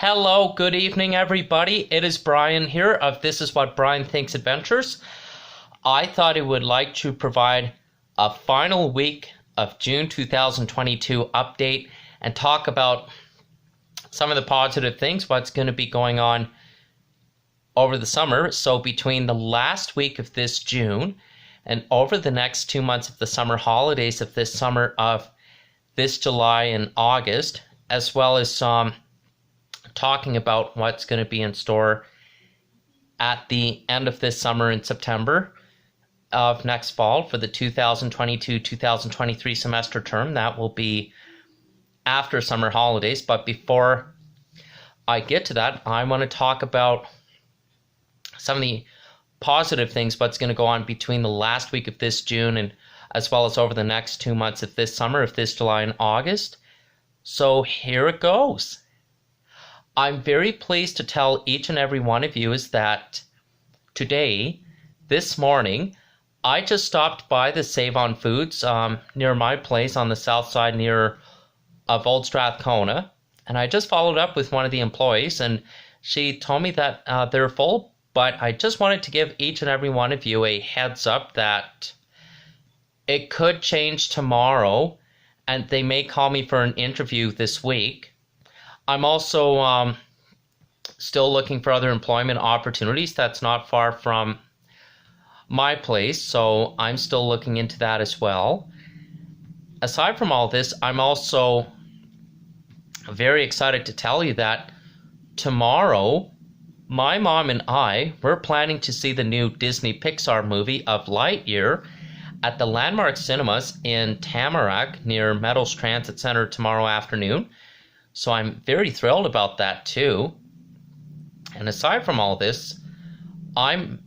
Hello, good evening, everybody. It is Brian here of This Is What Brian Thinks Adventures. I thought I would like to provide a final week of June 2022 update and talk about some of the positive things, what's going to be going on over the summer. So between the last week of this June and over the next 2 months of the summer holidays of this summer of this July and August, as well as talking about what's going to be in store at the end of this summer in September of next fall for the 2022-2023 semester term. That will be after summer holidays. But before I get to that, I want to talk about some of the positive things, what's going to go on between the last week of this June and as well as over the next 2 months of this summer, of this July and August. So here it goes. I'm very pleased to tell each and every one of you is that today, this morning, I just stopped by the Save On Foods near my place on the south side of Old Strathcona, and I just followed up with one of the employees, and she told me that they're full, but I just wanted to give each and every one of you a heads up that it could change tomorrow, and they may call me for an interview this week. I'm also still looking for other employment opportunities. That's not far from my place, so I'm still looking into that as well. Aside from all this, I'm also very excited to tell you that tomorrow, my mom and we're planning to see the new Disney Pixar movie of Lightyear at the Landmark Cinemas in Tamarack near Meadows Transit Center tomorrow afternoon. So I'm very thrilled about that too. And aside from all this, I'm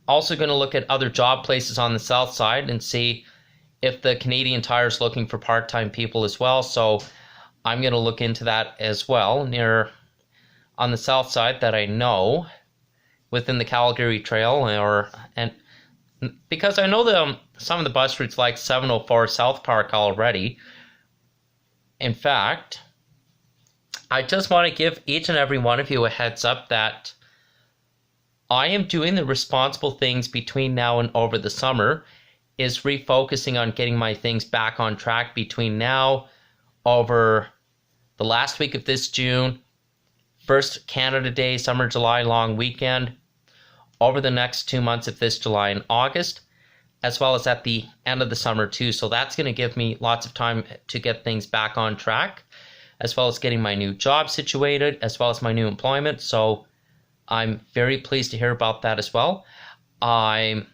also going to look at other job places on the south side and see if the Canadian Tire is looking for part-time people as well. So I'm going to look into that as well on the south side that I know within the Calgary Trail, and because I know some of the bus routes like 704 South Park already. In fact, I just want to give each and every one of you a heads up that I am doing the responsible things between now and over the summer, is refocusing on getting my things back on track between now, over the last week of this June, first Canada Day, Summer July long weekend, over the next 2 months of this July and August, as well as at the end of the summer too. So that's going to give me lots of time to get things back on track, as well as getting my new job situated, as well as my new employment. So I'm very pleased to hear about that as well. I'm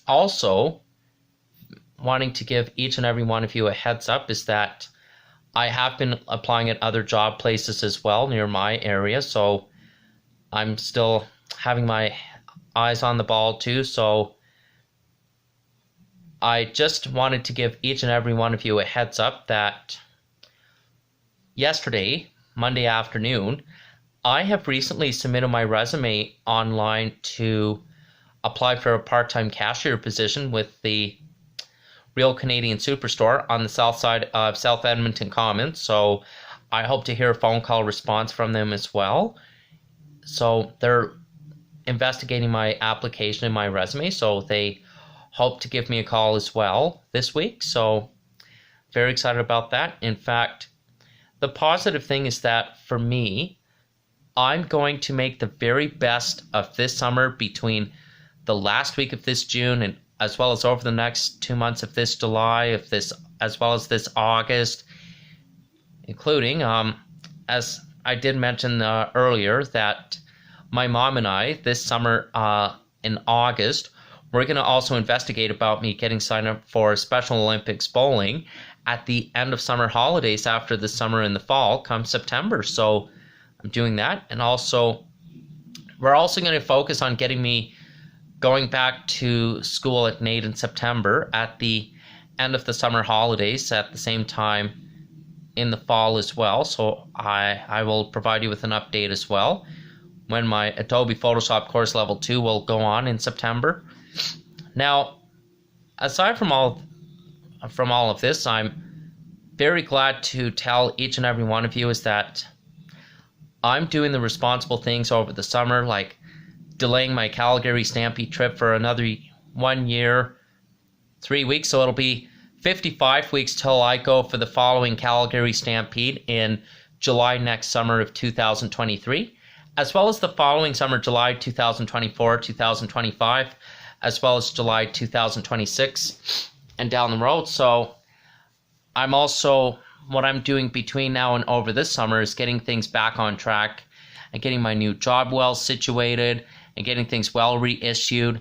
also wanting to give each and every one of you a heads up is that I have been applying at other job places as well near my area. So I'm still having my eyes on the ball too. So I just wanted to give each and every one of you a heads up that yesterday, Monday afternoon, I have recently submitted my resume online to apply for a part-time cashier position with the Real Canadian Superstore on the south side of South Edmonton Commons. So I hope to hear a phone call response from them as well. So they're investigating my application and my resume, so they hope to give me a call as well this week. So very excited about that. In fact, the positive thing is that for me, I'm going to make the very best of this summer between the last week of this June and as well as over the next 2 months of this July, as well as this August, including, as I did mention earlier, that my mom and I, this summer in August, we're going to also investigate about me getting signed up for Special Olympics bowling at the end of summer holidays after the summer and the fall come September. So I'm doing that. And also, we're also going to focus on getting me going back to school at NAIT in September at the end of the summer holidays at the same time in the fall as well. So I will provide you with an update as well when my Adobe Photoshop course level 2 will go on in September. Now, aside from all of this, I'm very glad to tell each and every one of you is that I'm doing the responsible things over the summer, like delaying my Calgary Stampede trip for another 1 year, 3 weeks. So it'll be 55 weeks till I go for the following Calgary Stampede in July next summer of 2023, as well as the following summer, July 2024, 2025, as well as July 2026 and down the road. So what I'm doing between now and over this summer is getting things back on track and getting my new job well situated and getting things well reissued.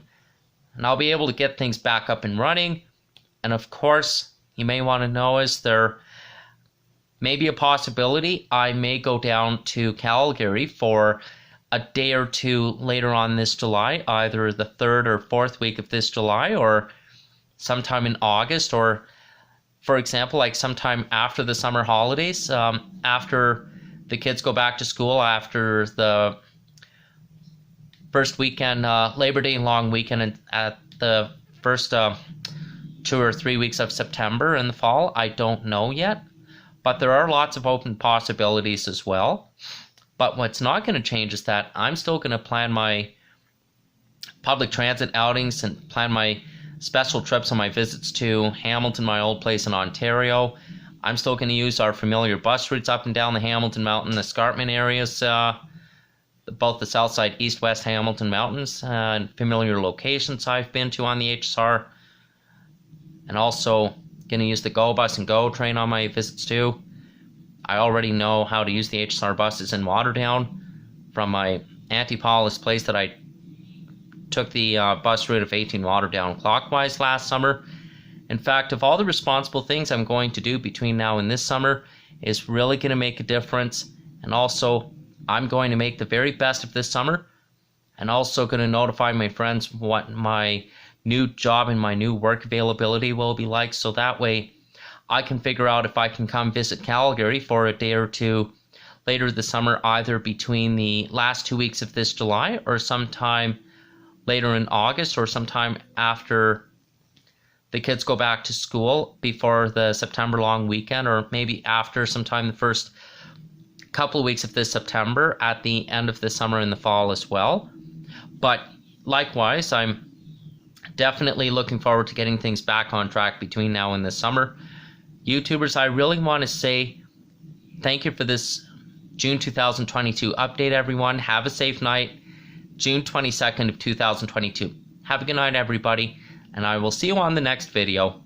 And I'll be able to get things back up and running. And of course, you may want to know, is there may be a possibility I may go down to Calgary for a day or two later on this July, either the 3rd or 4th week of this July, or sometime in August, or for example, like sometime after the summer holidays, after the kids go back to school, after the first weekend, Labor Day long weekend, and at the first 2 or 3 weeks of September in the fall. I don't know yet, but there are lots of open possibilities as well. But what's not going to change is that I'm still going to plan my public transit outings and plan my special trips on my visits to Hamilton, my old place in Ontario. I'm still going to use our familiar bus routes up and down the Hamilton Mountain escarpment areas, both the south side, east-west Hamilton Mountains, and familiar locations I've been to on the HSR. And also going to use the GO bus and GO train on my visits too. I already know how to use the HSR buses in Waterdown from my Auntie Paula's place that I took the bus route of 18 Waterdown clockwise last summer. In fact, of all the responsible things I'm going to do between now and this summer is really going to make a difference. And also, I'm going to make the very best of this summer, and also going to notify my friends what my new job and my new work availability will be like, so that way I can figure out if I can come visit Calgary for a day or two later this summer, either between the last 2 weeks of this July or sometime later in August, or sometime after the kids go back to school before the September long weekend, or maybe after sometime the first couple of weeks of this September at the end of the summer in the fall as well. But likewise, I'm definitely looking forward to getting things back on track between now and this summer. YouTubers, I really want to say thank you for this June 2022 update, everyone. Have a safe night. June 22nd of 2022. Have a good night, everybody, and I will see you on the next video.